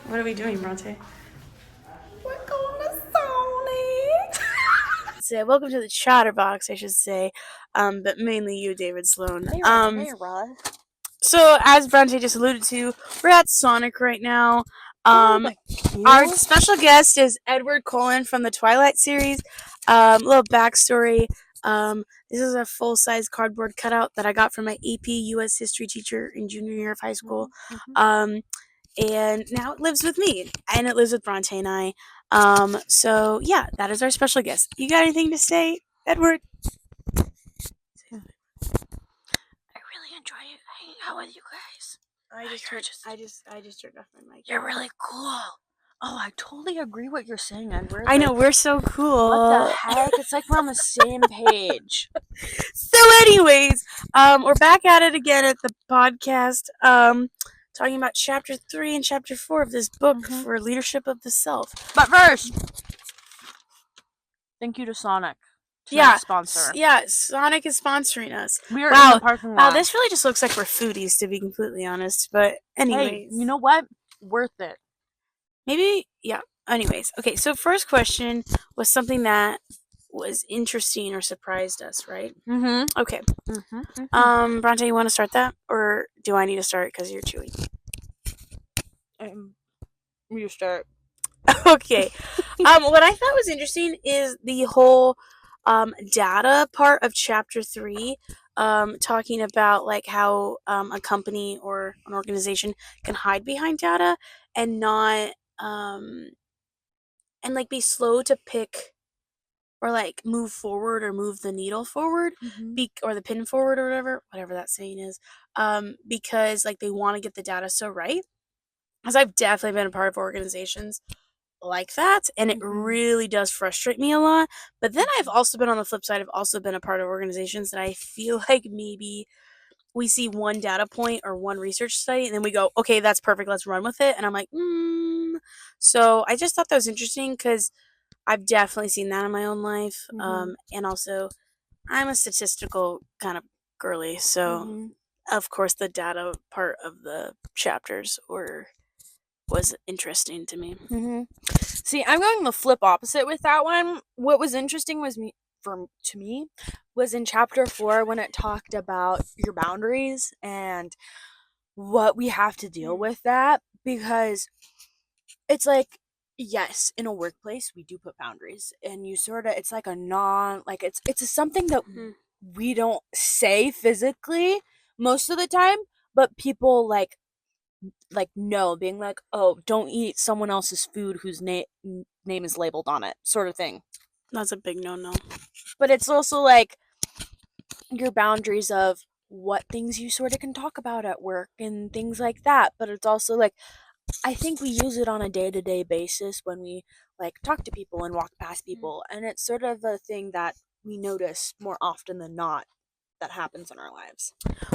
What are we doing, Bronte? We're going to Sonic. So, welcome to the Chatterbox, I should say, but mainly you, David Sloan. Hey, Rod. So as Bronte just alluded to, we're at Sonic right now. Thank Our you. special guest is Edward Cullen from the Twilight series. Little backstory. This is a full-size cardboard cutout that I got from my AP U.S. history teacher in junior year of high school. And now it lives with me, and it lives with Bronte and I. So yeah, that is our special guest. You got anything to say, Edward? I really enjoy hanging out with you guys. I just turned off my mic. You're really cool. Oh, I totally agree what you're saying, Edward. I know, we're so cool. What the heck? It's like we're on the same page. So anyways, we're back at it again at the podcast, talking about chapter 3 and chapter 4 of this book for Leadership of the Self. But first, thank you to Sonic. Sponsor. Yeah, Sonic is sponsoring us. We are in the parking lot. Wow, this really just looks like we're foodies, to be completely honest. But anyways. Hey, you know what? Worth it. Maybe, yeah. Anyways, okay, so first question was something that was interesting or surprised us, right? Okay. Bronte, you want to start that? Or do I need to start because you're chewing? You start. Okay. What I thought was interesting is the whole data part of chapter 3, talking about like how a company or an organization can hide behind data and not and like be slow to pick or like move forward or move the needle forward, or the pin forward or whatever that saying is, because like they want to get the data so right. Because I've definitely been a part of organizations like that, and it really does frustrate me a lot. But then I've also been on the flip side. I've also been a part of organizations that I feel like maybe we see one data point or one research study, and then we go, okay, that's perfect, let's run with it. And I'm like, So I just thought that was interesting because I've definitely seen that in my own life. And also, I'm a statistical kind of girly, so of course the data part of the chapters was interesting to me. See, I'm going the flip opposite with that one. What was interesting was to me was in chapter 4 when it talked about your boundaries and what we have to deal with that, because it's like, yes, in a workplace we do put boundaries, and you sort of, it's like a non, like it's something that we don't say physically most of the time, but people like no, being like, oh, don't eat someone else's food whose name is labeled on it, sort of thing. That's a big no. But it's also like your boundaries of what things you sort of can talk about at work and things like that. But it's also like, I think we use it on a day-to-day basis when we like talk to people and walk past people, and it's sort of a thing that we notice more often than not that happens in our lives.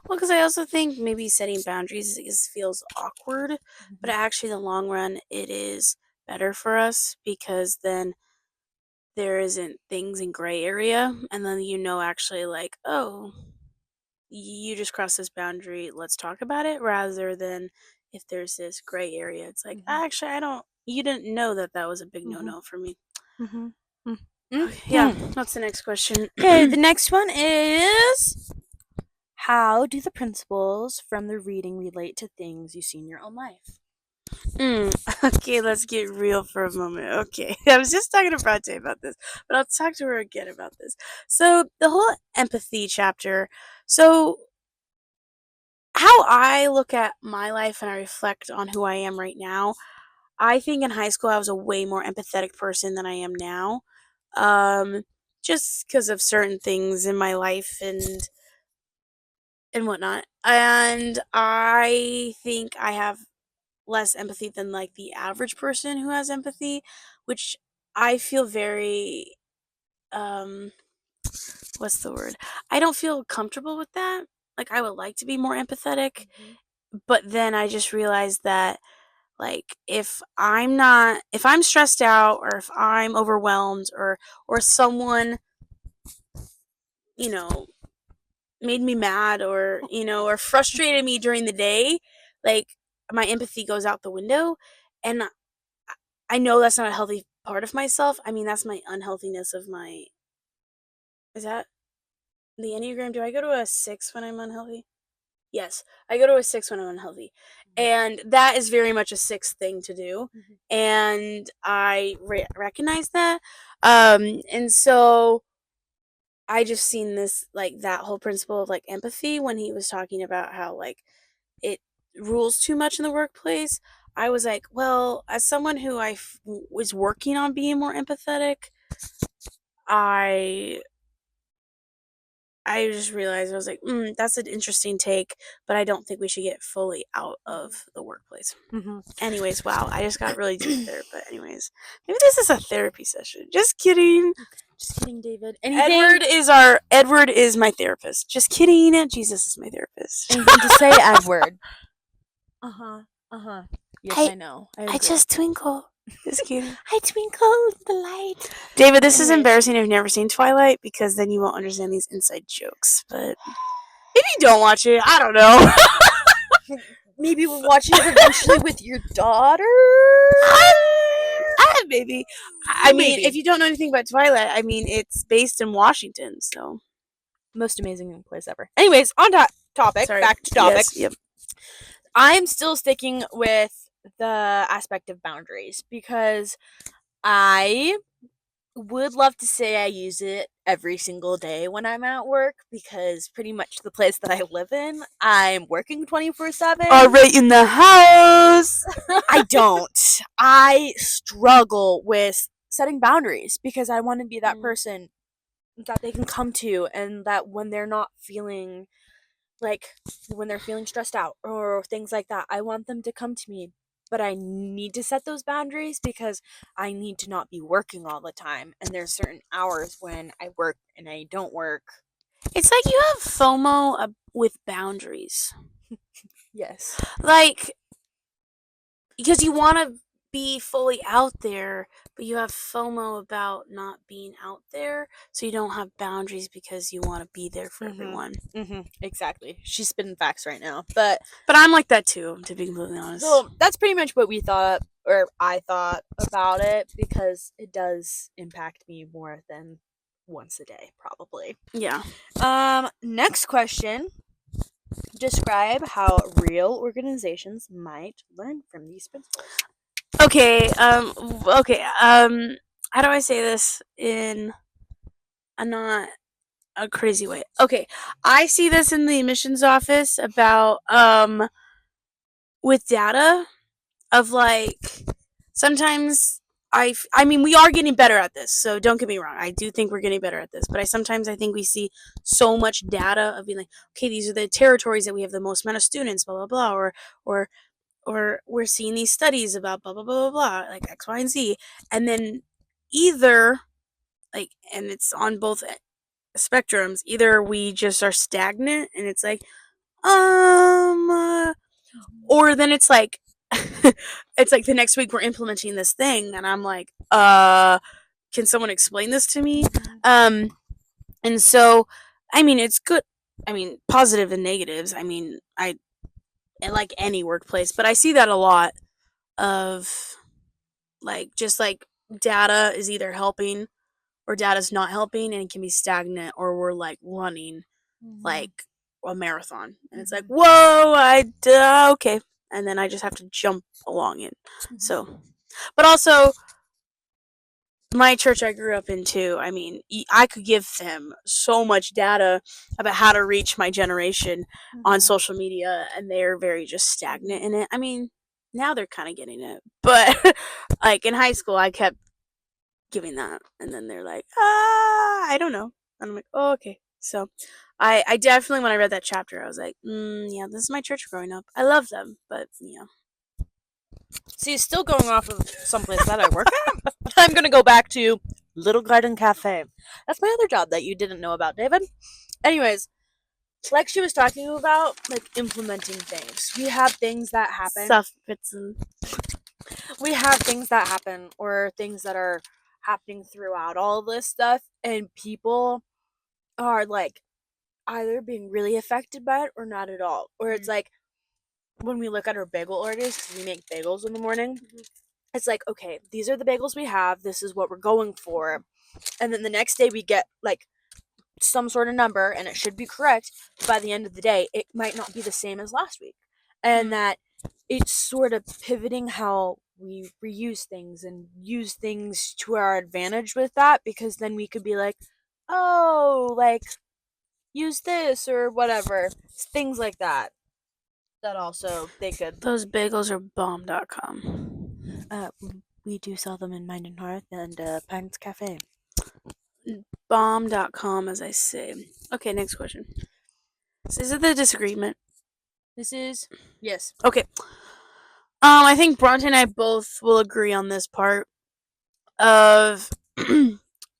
Well, because I also think maybe setting boundaries feels awkward, but actually in the long run it is better for us, because then there isn't things in gray area, and then actually like, oh, you just crossed this boundary, let's talk about it, rather than if there's this gray area, it's like, actually, you didn't know that was a big no for me. Yeah, what's the next question? Okay, the next one is, how do the principles from the reading relate to things you see in your own life? Okay, let's get real for a moment. Okay, I was just talking to Bronte about this, but I'll talk to her again about this. So, the whole empathy chapter. So, how I look at my life and I reflect on who I am right now, I think in high school I was a way more empathetic person than I am now. Just because of certain things in my life and whatnot. And I think I have less empathy than like the average person who has empathy, which I feel very what's the word? I don't feel comfortable with that. Like, I would like to be more empathetic, but then I just realized that, like, if I'm stressed out, or if I'm overwhelmed, or someone, you know, made me mad, or or frustrated me during the day, like, my empathy goes out the window. and I know that's not a healthy part of myself. I mean, that's my unhealthiness of my. Is that the Enneagram? Do I go to a 6 when I'm unhealthy? Yes, I go to a 6 when I'm unhealthy. And that is very much a 6 thing to do. And I recognize that. And so I just seen this, like, that whole principle of, like, empathy when he was talking about how, like, it rules too much in the workplace. I was like, well, as someone who was working on being more empathetic, I I just realized I was like, that's an interesting take, but I don't think we should get fully out of the workplace. Anyways, wow, I just got really deep there. But anyways, maybe this is a therapy session. Just kidding. Just kidding, David. Anything? Edward is my therapist. Just kidding. Jesus is my therapist. Anything to say, Edward? Yes, I know. I just twinkle. Just kidding. I twinkle the light. David, this is embarrassing if you've never seen Twilight, because then you won't understand these inside jokes. But if you don't watch it, I don't know. Maybe we'll watch it eventually with your daughter. Maybe. I mean, if you don't know anything about Twilight, I mean, it's based in Washington, so. Most amazing place ever. Anyways, on topic. Sorry. Back to topic. Yes, yep. I'm still sticking with the aspect of boundaries because I would love to say I use it every single day when I'm at work, because pretty much the place that I live in, I'm working 24/7. Right in the house. I don't. I struggle with setting boundaries because I want to be that person that they can come to, and that when they're not feeling like, when they're feeling stressed out or things like that, I want them to come to me. But I need to set those boundaries because I need to not be working all the time. And there's certain hours when I work and I don't work. It's like you have FOMO with boundaries. Yes. Like, because you want to be fully out there, but you have FOMO about not being out there, so you don't have boundaries because you want to be there for everyone. Exactly. She's spitting facts right now, but I'm like that too, to be completely honest. So that's pretty much what we thought, or I thought about it, because it does impact me more than once a day, probably. Yeah. Next question. Describe how real organizations might learn from these principles. Okay, how do I say this in a not a crazy way? Okay, I see this in the admissions office about, with data of, like, sometimes I mean, we are getting better at this, so don't get me wrong. I do think we're getting better at this, but I think we see so much data of being like, okay, these are the territories that we have the most amount of students, blah blah blah, or we're seeing these studies about blah blah blah blah blah, like X, Y, and Z, and then either, like, and it's on both spectrums. Either we just are stagnant and it's like, or then it's like, it's like the next week we're implementing this thing, and I'm like, can someone explain this to me? And so, I mean, it's good. I mean, positive and negatives. I mean, I like any workplace, but I see that a lot of, like, just like data is either helping or data's not helping, and it can be stagnant, or we're like running like a marathon, and it's like, whoa, okay, and then I just have to jump along it. So, but also my church I grew up in too, I mean, I could give them so much data about how to reach my generation on social media, and they're very just stagnant in it. I mean, now they're kind of getting it, but like in high school I kept giving that, and then they're like, I don't know, and I'm like, oh, okay. So I definitely, when I read that chapter, I was like, yeah, this is my church growing up. I love them, but yeah. See, still going off of someplace that I work at, I'm gonna go back to Little Garden Cafe. That's my other job that you didn't know about, David. Anyways, like she was talking about, like, implementing things. We have things that happen. We have things that happen, or things that are happening throughout all this stuff, and people are like either being really affected by it or not at all. Or it's like, when we look at our bagel orders, because we make bagels in the morning, it's like, okay, these are the bagels we have. This is what we're going for. And then the next day we get like some sort of number and it should be correct. But by the end of the day, it might not be the same as last week. And that it's sort of pivoting how we reuse things and use things to our advantage with that, because then we could be like, oh, like use this or whatever. Things like that. That also they could. Those bagels are bomb.com. We do sell them in Mind and Hearth and Pines Cafe. Bomb.com, as I say. Okay, next question. Is it the disagreement? This is yes. Okay. I think Bronte and I both will agree on this part of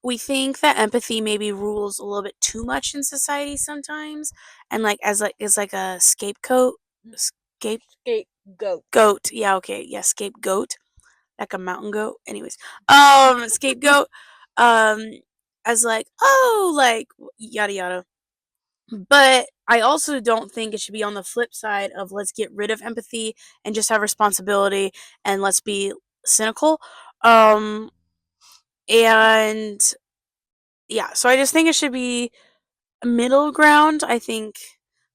we think that empathy maybe rules a little bit too much in society sometimes, and like as like is like a scapegoat, Scapegoat. Yeah, okay, yeah, scapegoat, like a mountain goat. Anyways, scapegoat, um, as like oh like yada yada. But I also don't think it should be on the flip side of let's get rid of empathy and just have responsibility and let's be cynical. Um, and yeah, so I just think it should be a middle ground, I think.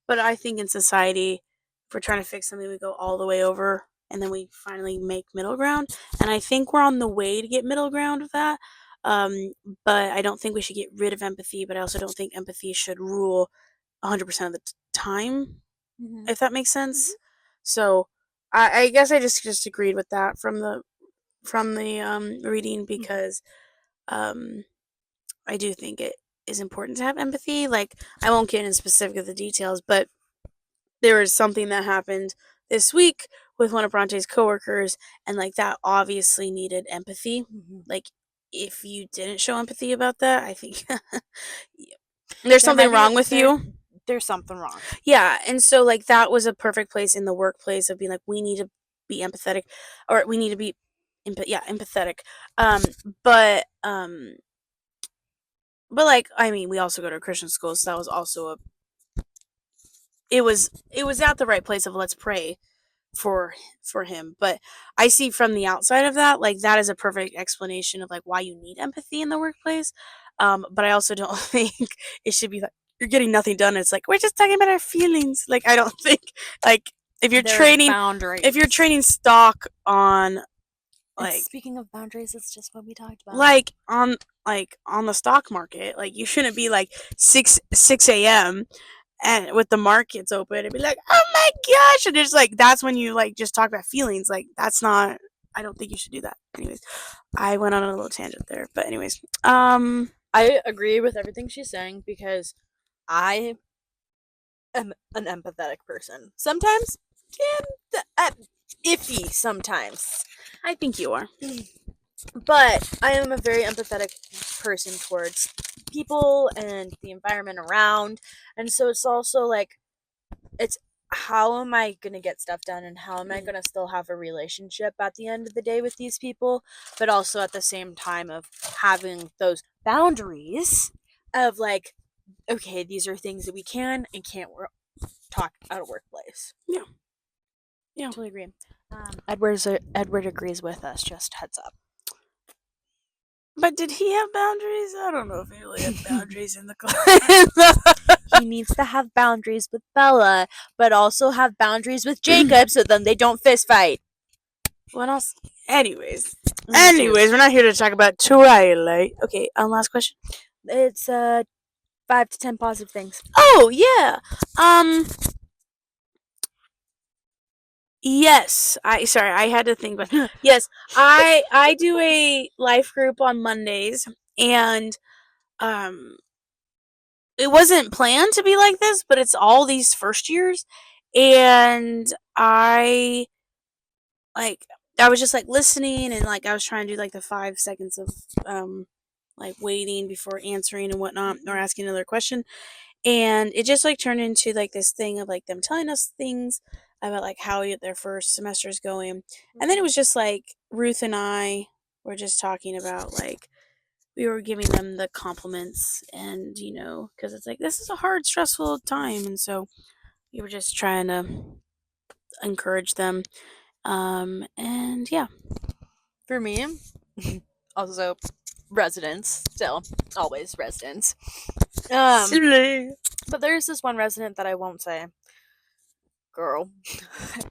But I think in society, if we're trying to fix something, we go all the way over and then we finally make middle ground. And I think we're on the way to get middle ground with that. Um, but I don't think we should get rid of empathy, but I also don't think empathy should rule 100% of the time, if that makes sense. So I guess I just agreed with that from the reading because um, I do think it is important to have empathy. Like I won't get into specific of the details, but there was something that happened this week with one of Bronte's coworkers, and like that obviously needed empathy. Like if you didn't show empathy about that, I think there's something wrong with you. There's something wrong. Yeah, and so like that was a perfect place in the workplace of being like we need to be empathetic, or we need to be empathetic. Um, but um, but like I mean, we also go to a Christian school, so that was also a it was at the right place of let's pray for him. But I see from the outside of that, like that is a perfect explanation of like why you need empathy in the workplace. But I also don't think it should be like you're getting nothing done. It's like we're just talking about our feelings. Like I don't think like if you're training stock on like and speaking of boundaries, it's just what we talked about. Like on the stock market, like you shouldn't be like 6 a.m. and with the markets open and be like, oh my gosh, and it's like that's when you like just talk about feelings. Like that's not. I don't think you should do that. Anyways, I went on a little tangent there, but anyways, I agree with everything she's saying because I am an empathetic person. Sometimes, iffy. Sometimes I think you are. But I am a very empathetic person towards people and the environment around. And so it's also like, it's how am I going to get stuff done and how am I going to still have a relationship at the end of the day with these people, but also at the same time of having those boundaries of like, okay, these are things that we can and can't talk at a workplace. Yeah. Yeah. Totally agree. Edward agrees with us, just heads up. But did he have boundaries? I don't know if he really had boundaries in the class. He needs to have boundaries with Bella, but also have boundaries with Jacob so then they don't fist fight. What else? Anyways, we're not here to talk about Twilight. Okay, last question. It's 5 to 10 positive things. Oh yeah. Yes, I had to think about yes, I do a life group on Mondays and um it wasn't planned to be like this, but it's all these first years and like I was just like listening and like I was trying to do like the 5 seconds of like waiting before answering and whatnot or asking another question, and it just like turned into like this thing of like them telling us things about like how their first semester is going, and then it was just like Ruth and I were just talking about like we were giving them the compliments and because it's like this is a hard stressful time, and so we were just trying to encourage them. And yeah. For me, also residents, still always residents. But there's this one resident that I won't say. Girl.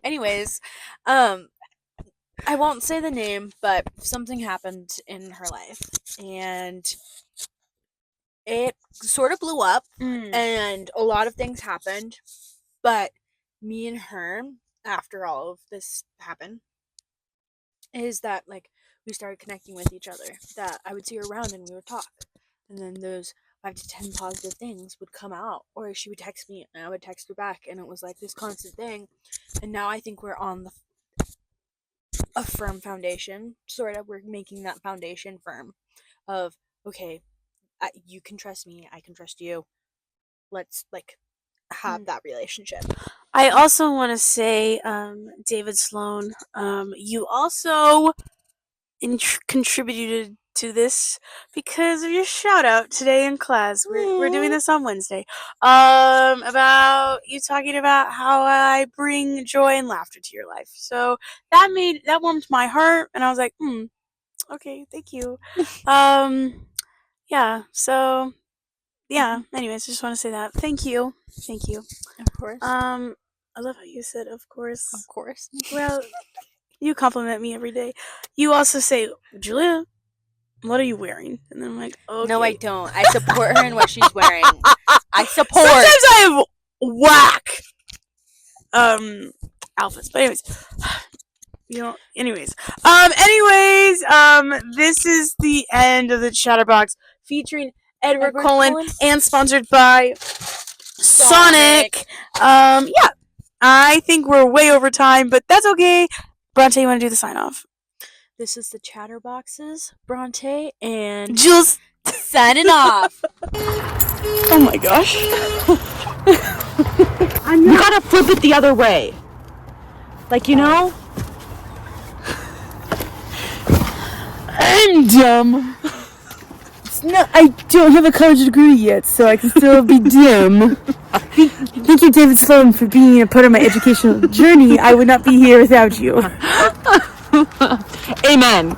Anyways, I won't say the name, but something happened in her life, and it sort of blew up, and a lot of things happened. But me and her, after all of this happened, is that like we started connecting with each other. That I would see her around and we would talk, and then those 5 to 10 positive things would come out, or she would text me and I would text her back, and it was like this constant thing. And now I think we're on a firm foundation, sort of. We're making that foundation firm of, okay, you can trust me, I can trust you. Let's like have that relationship. I also want to say, David Sloan, you also contributed to this because of your shout out today in class. We're doing this on Wednesday. About you talking about how I bring joy and laughter to your life. So that warmed my heart, and I was like, okay, thank you. Yeah. So yeah. Anyways, I just want to say that. Thank you. Of course. I love how you said, "Of course." Of course. Well, you compliment me every day. You also say, "Julia, what are you wearing?" And then I'm like, okay. No, I don't. I support her in what she's wearing. I support. Sometimes I have whack outfits, but anyways, this is the end of the Chatterbox featuring Edward Cullen and sponsored by Sonic. Yeah, I think we're way over time, but that's okay. Bronte, you want to do the sign off? This is the Chatterboxes, Bronte, and Jules signing off. Oh my gosh. You gotta flip it the other way. Like, you know? I'm dumb. I don't have a college degree yet, so I can still be dumb. Thank you, David Sloan, for being a part of my educational journey. I would not be here without you. Amen.